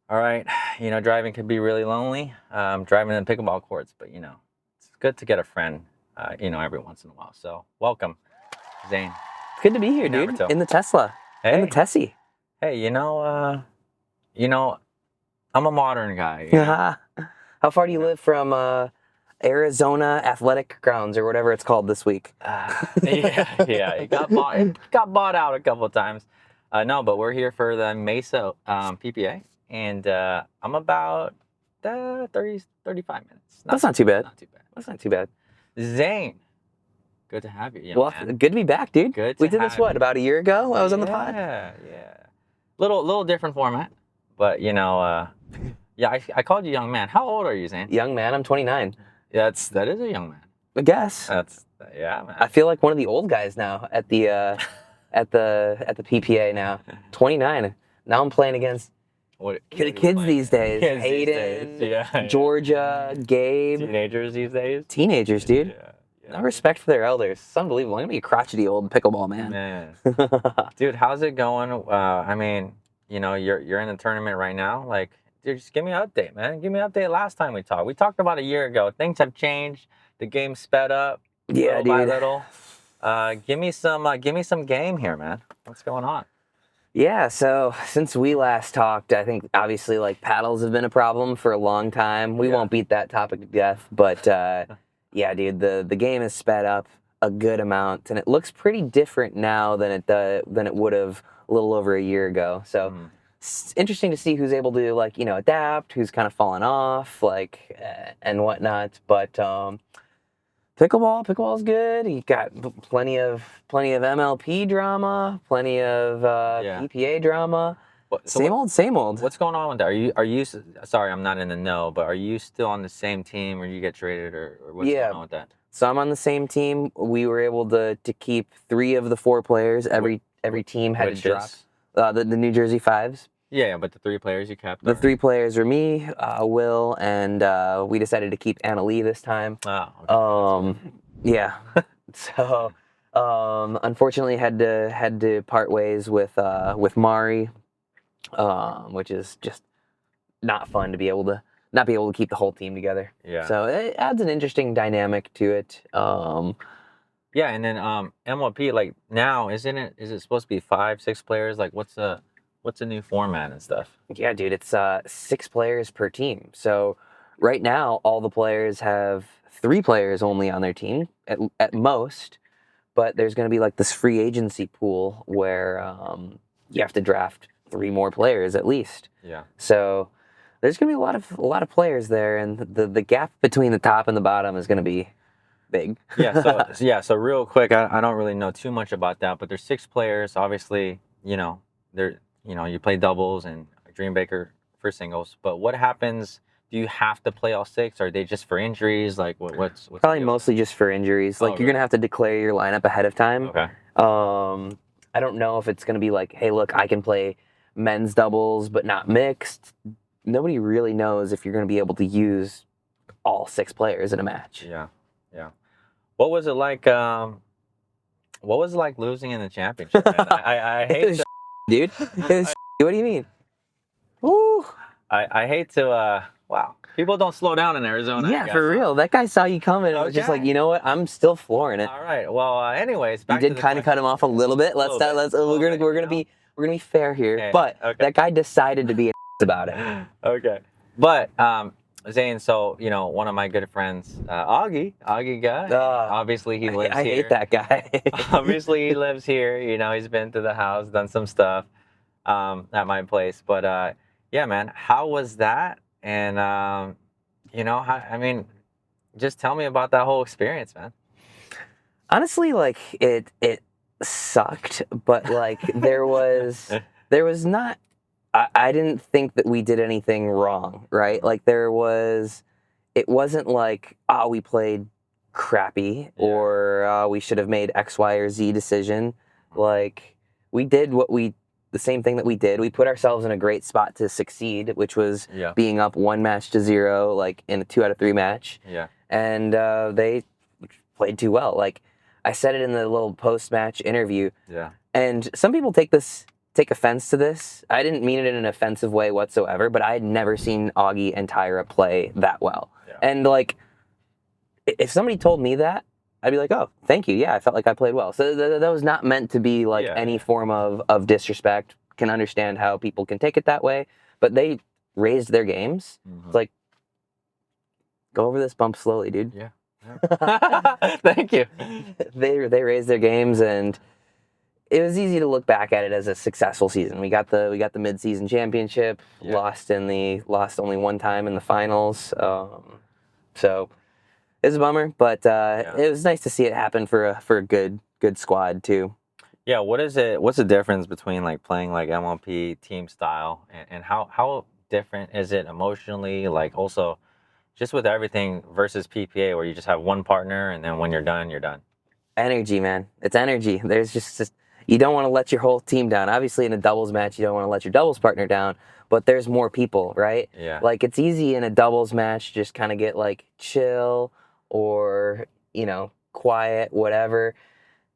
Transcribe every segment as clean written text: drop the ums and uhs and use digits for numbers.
All right, driving can be really lonely. Driving in pickleball courts, but it's good to get a friend, every once in a while. So welcome, Zane. Good to be here, dude. Navratil. In the Tesla. Hey. In the Tessie. Hey, I'm a modern guy. How far do you live from Arizona Athletic Grounds or whatever it's called this week? Yeah. It got bought out a couple of times. No, but we're here for the Mesa PPA, and I'm about 30, 35 minutes. That's not too bad. Not too bad. That's not too bad. Zane, good to have you. Well, man. good to be back, dude. Good. We did this about a year ago. I was on the pod. Yeah. Little different format, but yeah. I called you young man. How old are you, Zane? Young man, I'm 29. That is a young man. I guess. Yeah, man. I feel like one of the old guys now at the at the PPA now. 29. Now I'm playing against kids these days. Hayden, Georgia, Gabe. Teenagers these days. Teenagers, dude. Yeah. No respect for their elders. It's unbelievable. I'm gonna be a crotchety old pickleball man. Dude, how's it going? I mean, you're in the tournament right now. Like, dude, just give me an update, man. Give me an update. Last time we talked, about a year ago. Things have changed. The game sped up. Yeah, little by little. Give me some game here, man. What's going on? Yeah, so since we last talked, I think obviously like paddles have been a problem for a long time. We won't beat that topic to death, but yeah, dude, the game has sped up a good amount, and it looks pretty different now than it would have a little over a year ago. So it's interesting to see who's able to adapt, who's kind of fallen off, and whatnot. But pickleball is good. You got plenty of MLP drama, plenty of PPA drama. Same old. What's going on with that? Are you? Sorry, I'm not in the know, but are you still on the same team, or you get traded, or what's going on with that? So I'm on the same team. We were able to keep 3 of the 4 players. Every team had to drop the New Jersey Fives. Yeah, but the 3 players you kept. The 3 players were me, Will, and we decided to keep Anna Lee this time. Oh. Okay. Yeah. So unfortunately had to part ways with Mari, which is just not fun to not be able to keep the whole team together. Yeah. So it adds an interesting dynamic to it. Yeah, and then MLP, like now, is it supposed to be 5, 6 players? Like what's the new format and stuff? Yeah, dude, it's 6 players per team. So right now all the players have 3 players only on their team at most, but there's going to be like this free agency pool where you have to draft 3 more players at least. Yeah. So there's going to be a lot of players there, and the gap between the top and the bottom is going to be big. So real quick, I don't really know too much about that, but there's 6 players. Obviously, you play doubles and Dream Baker for singles. But what happens? Do you have to play all 6? Or are they just for injuries? Like what's probably mostly just for injuries. Like you're gonna have to declare your lineup ahead of time. Okay. I don't know if it's gonna be like, hey, look, I can play men's doubles but not mixed. Nobody really knows if you're gonna be able to use all 6 players in a match. Yeah. What was it like? What was it like losing in the championship? I hate dude. What do you mean? Woo! I hate to. Wow, people don't slow down in Arizona. Yeah, for real. That guy saw you coming and was just like, you know what? I'm still flooring it. All right. Well, anyways, you did kind of cut him off a little bit. We're gonna be fair here, okay. But that guy decided to be about it. Okay, but Zane, so one of my good friends, Augie guy. Obviously, he lives here. I hate that guy. Obviously, he lives here. He's been to the house, done some stuff at my place. But yeah, man, how was that? And just tell me about that whole experience, man. Honestly, like it sucked, but like there was not. I didn't think that we did anything wrong, right? Like it wasn't like, we played crappy or we should have made X, Y, or Z decision. Like we did the same thing that we did. We put ourselves in a great spot to succeed, which was being up 1-0, like in a 2 out of 3 match. Yeah. And they played too well. Like I said it in the little post-match interview. Yeah. And some people take this take offense to this. I didn't mean it in an offensive way whatsoever, but I had never seen Augie and Tyra play that well. Yeah. And like, if somebody told me that, I'd be like, oh, thank you. Yeah, I felt like I played well. So that was not meant to be like any form of disrespect. Can understand how people can take it that way, but they raised their games. It's like, go over this bump slowly, dude. Yeah. Thank you. They raised their games, and it was easy to look back at it as a successful season. We got the mid-season championship. Lost only one time in the finals. So it was a bummer, but it was nice to see it happen for a good squad too. Yeah, what's the difference between like playing like MLP team style and how different is it emotionally, like also just with everything versus PPA where you just have one partner and then when you're done, you're done? Energy, man. It's energy. There's just you don't want to let your whole team down. Obviously in a doubles match, you don't want to let your doubles partner down, but there's more people, right? Yeah. Like it's easy in a doubles match just kind of get like chill or, quiet, whatever.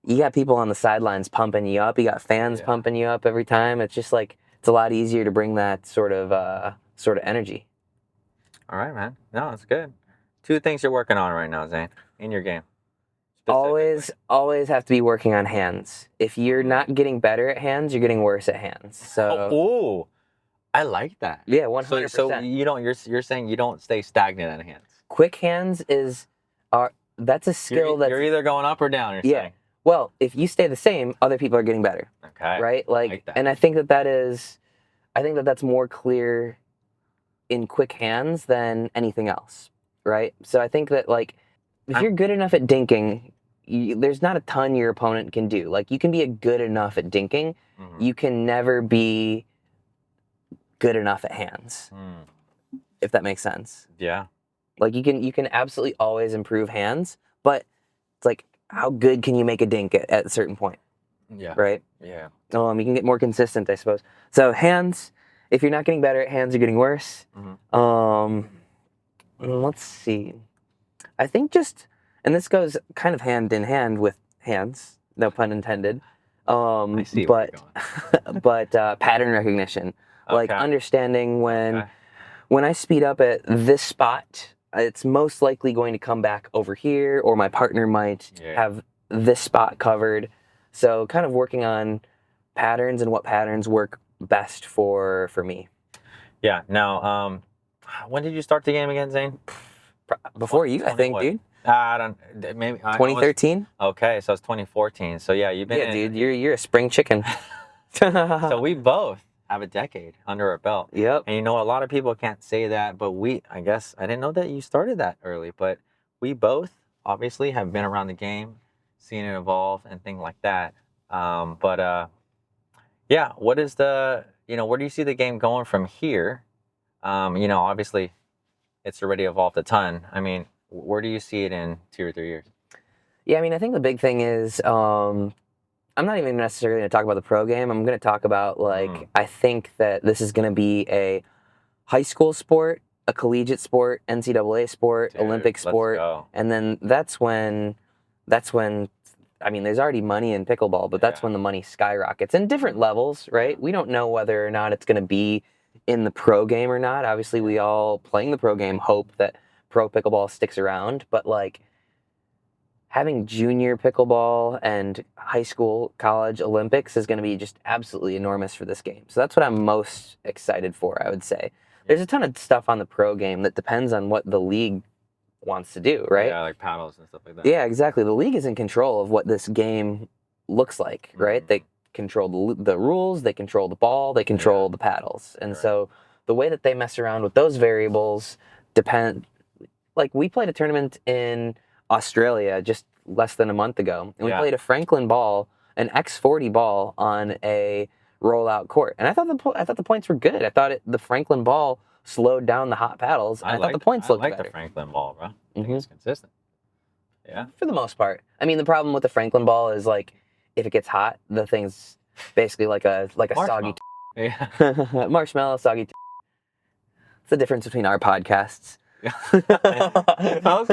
You got people on the sidelines pumping you up. You got fans pumping you up every time. It's just like it's a lot easier to bring that sort of energy. All right, man. No, it's good. 2 things you're working on right now, Zane, in your game. Always have to be working on hands. If you're not getting better at hands, you're getting worse at hands. So I like that. Yeah, 100%. So you're saying you don't stay stagnant at hands. Quick hands that's a skill you're either going up or down, you're saying. Well, if you stay the same, other people are getting better. Okay. Right? Like that. And I think that's more clear in quick hands than anything else, right? So I think that like if you're good enough at dinking, there's not a ton your opponent can do. Like you can be good enough at dinking, you can never be good enough at hands. If that makes sense. Yeah. Like you can absolutely always improve hands, but it's like how good can you make a dink at a certain point? Yeah. Right? Yeah. You can get more consistent, I suppose. So hands, if you're not getting better at hands, you're getting worse. Let's see. I think and this goes kind of hand in hand with hands, no pun intended. I see where you're going. But pattern recognition, like understanding when I speed up at this spot, it's most likely going to come back over here, or my partner might have this spot covered. So kind of working on patterns and what patterns work best for me. Yeah. Now, when did you start the game again, Zane? Before you, I think, dude. I don't. Maybe 2013. Okay, so it's 2014. So yeah, you've been. Yeah, dude, you're a spring chicken. So we both have a decade under our belt. Yep. And a lot of people can't say that, but I guess I didn't know that you started that early. But we both obviously have been around the game, seen it evolve and things like that. Yeah, what is where do you see the game going from here? Obviously, it's already evolved a ton. I mean, where do you see it in 2 or 3 years? Yeah, I mean, I think the big thing is I'm not even necessarily going to talk about the pro game. I'm going to talk about I think that this is going to be a high school sport, a collegiate sport, NCAA sport, Dude, Olympic sport, and then that's when. I mean, there's already money in pickleball, but that's when the money skyrockets in different levels, right? We don't know whether or not it's going to be in the pro game or not. Obviously, we all playing the pro game hope that pro pickleball sticks around, but having junior pickleball and high school, college, Olympics is going to be just absolutely enormous for this game. So that's what I'm most excited for, I would say. There's a ton of stuff on the pro game that depends on what the league wants to do, right? Yeah, like paddles and stuff like that. Yeah, exactly. The league is in control of what this game looks like, right? They control the rules, they control the ball, they control the paddles. And so the way that they mess around with those variables depend. Like we played a tournament in Australia just less than a month ago, and we played a Franklin ball, an X40 ball on a rollout court. And I thought the points were good. I thought the Franklin ball slowed down the hot paddles. And I thought the points looked better. I like the Franklin ball, bro. I think it's consistent. Yeah. For the most part. I mean, the problem with the Franklin ball is if it gets hot, the thing's basically like a soggy marshmallow, soggy. It's the difference between our podcasts. Okay. All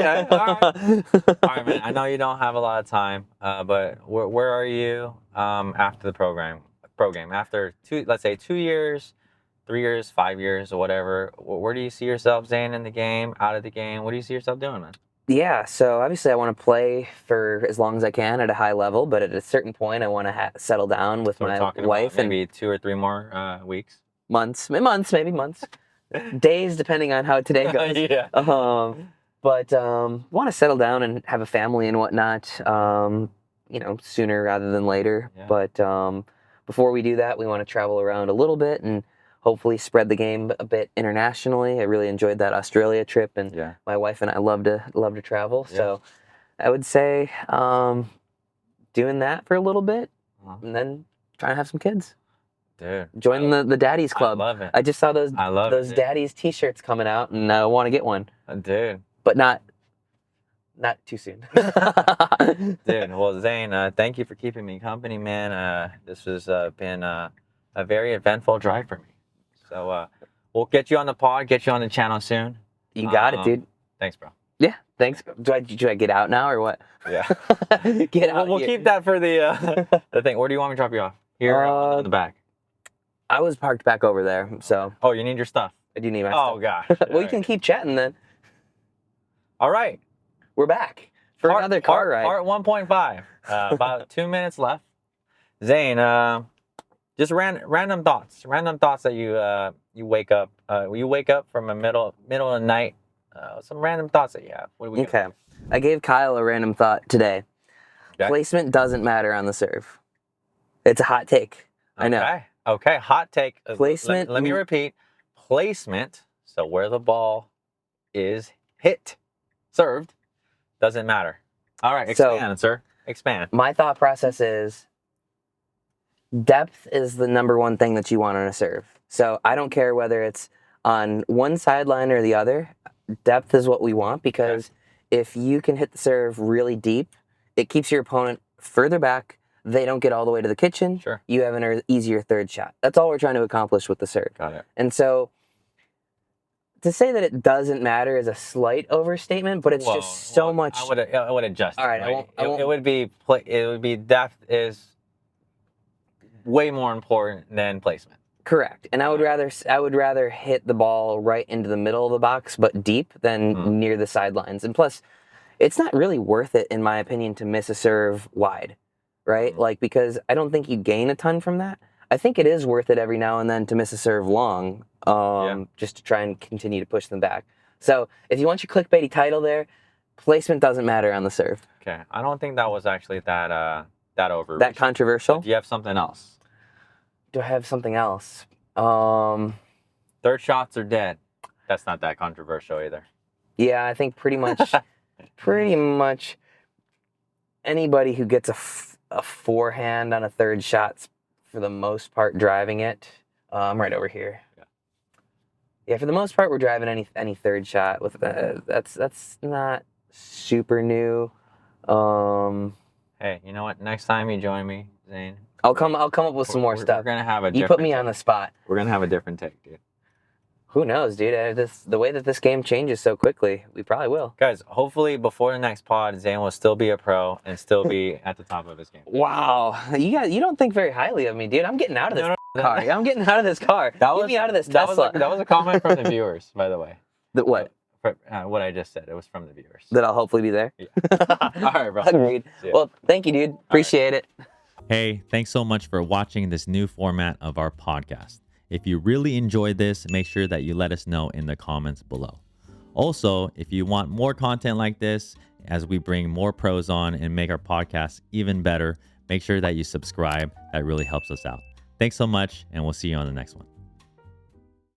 right, man. I know you don't have a lot of time, but where are you after the program? pro game after let's say 2 years, 3 years, 5 years, or whatever? Where do you see yourself, Zane, in the game, out of the game? What do you see yourself doing, man? Yeah, so obviously I want to play for as long as I can at a high level, but at a certain point I want to settle down with So we're my talking wife about maybe 2 or 3 more weeks. months, maybe months, days, depending on how today goes. Yeah. But want to settle down and have a family and whatnot, you know, sooner rather than later. Yeah. But before we do that, we want to travel around a little bit and hopefully spread the game a bit internationally. I really enjoyed that Australia trip, and Yeah. my wife and I love to travel. Yeah. So I would say doing that for a little bit, and then trying to have some kids. Dude. Join the Daddies Club. I love it. I just saw those I love those it, Daddies T-shirts coming out, and I want to get one, dude. but not too soon. Dude, well, Zane, thank you for keeping me company, man. This has been a very eventful drive for me. So we'll get you on the pod, get you on the channel soon. You got it, dude. Thanks, bro. Yeah, thanks. Do I get out now or what? Yeah. Get out. We'll keep that for the thing. Where do you want me to drop you off? Here or in the back? I was parked back over there, so. Oh, you need your stuff. I do need my stuff. Oh, gosh. Well, you can keep chatting then. All right. We're back for another car ride. Part 1.5. About 2 minutes left. Zane, just random thoughts. Random thoughts that you wake up. You wake up from a middle of the night. Some random thoughts that you have. What do we got? Okay. I gave Kyle a random thought today. Okay. Placement doesn't matter on the serve. It's a hot take. I know. Okay. Hot take. Placement. Let me repeat. Placement. So where the ball is hit, served, doesn't matter. All right. Expand, sir. Expand. My thought process is depth is the number one thing that you want on a serve. So I don't care whether it's on one sideline or the other. Depth is what we want, because if you can hit the serve really deep, it keeps your opponent further back. They don't get all the way to the kitchen. Sure. You have an easier third shot. That's all we're trying to accomplish with the serve. Got it. And so to say that it doesn't matter is a slight overstatement, but it's just so much. I would adjust. All right, right? I won't. It would be depth is way more important than placement. Correct. And I would rather hit the ball right into the middle of the box, but deep, than near the sidelines. And plus, it's not really worth it, in my opinion, to miss a serve wide, right? Like, because I don't think you gain a ton from that. I think it is worth it every now and then to miss a serve long, just to try and continue to push them back. So if you want your clickbaity title there, placement doesn't matter on the serve. Okay. I don't think that was actually that overreach. That controversial? But do you have something else? Do I have something else? Third shots are dead. That's not that controversial either. Yeah, I think pretty much anybody who gets a forehand on a third shot's for the most part driving it. I'm right over here. Yeah, for the most part, we're driving any third shot with that's not super new. Hey, you know what? Next time you join me, Zane, I'll come up with some more stuff. We're gonna have a. You put me on the spot. We're gonna have a different take, dude. Who knows, dude? The way that this game changes so quickly, we probably will. Guys, hopefully before the next pod, Zane will still be a pro and still be at the top of his game. Wow, you don't think very highly of me, dude. I'm getting out of this car. I'm getting out of this car. Get me out of this Tesla. That was a comment from the viewers, by the way. What? What I just said. It was from the viewers. That I'll hopefully be there. Yeah. All right, bro. Agreed. Well, thank you, dude. Appreciate it. Hey, thanks so much for watching this new format of our podcast. If you really enjoyed this, make sure that you let us know in the comments below. Also, if you want more content like this, as we bring more pros on and make our podcast even better, make sure that you subscribe. That really helps us out. Thanks so much, and we'll see you on the next one.